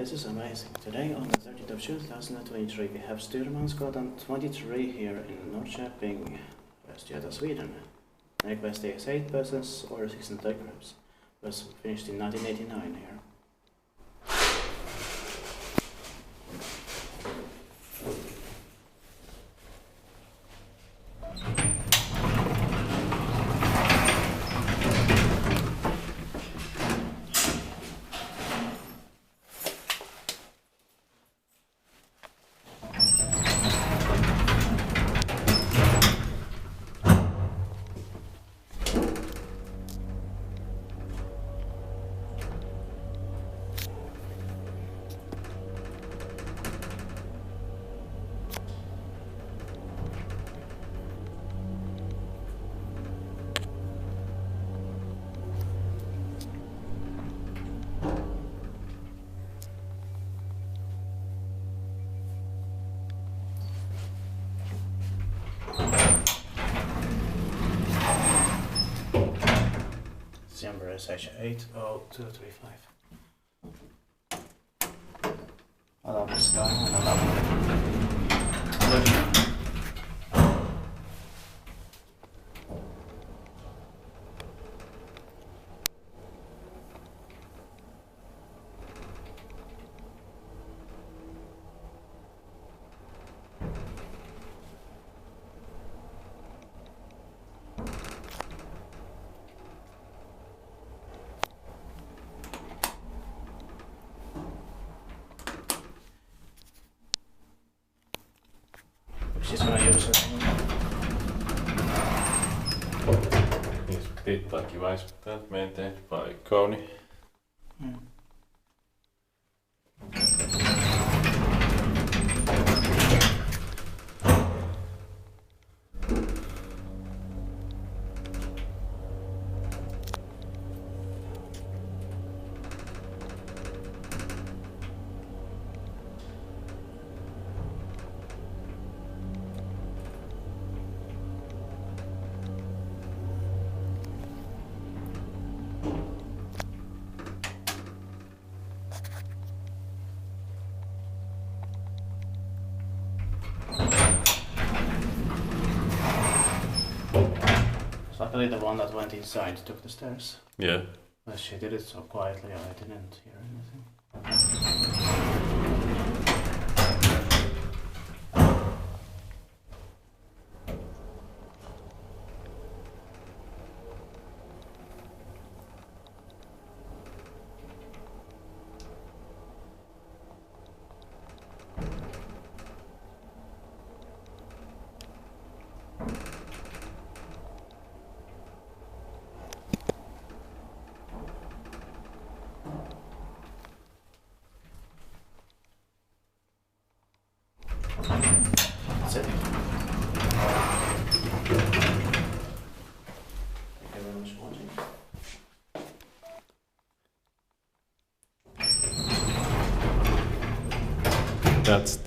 This is amazing. Today on the 30th of June 2023 we have Styrmansgatan 23 here in Norrköping, West Sweden. The request is 8 persons or 16 diagrams. Was finished in 1989 here. December session 80235. I love this guy, and I love it. She's gonna use it. It's a bit like device that maintained by Kone. Luckily the one that went inside took the stairs. Yeah. But she did it so quietly I didn't hear anything. That's it. Thank you very much for watching. That's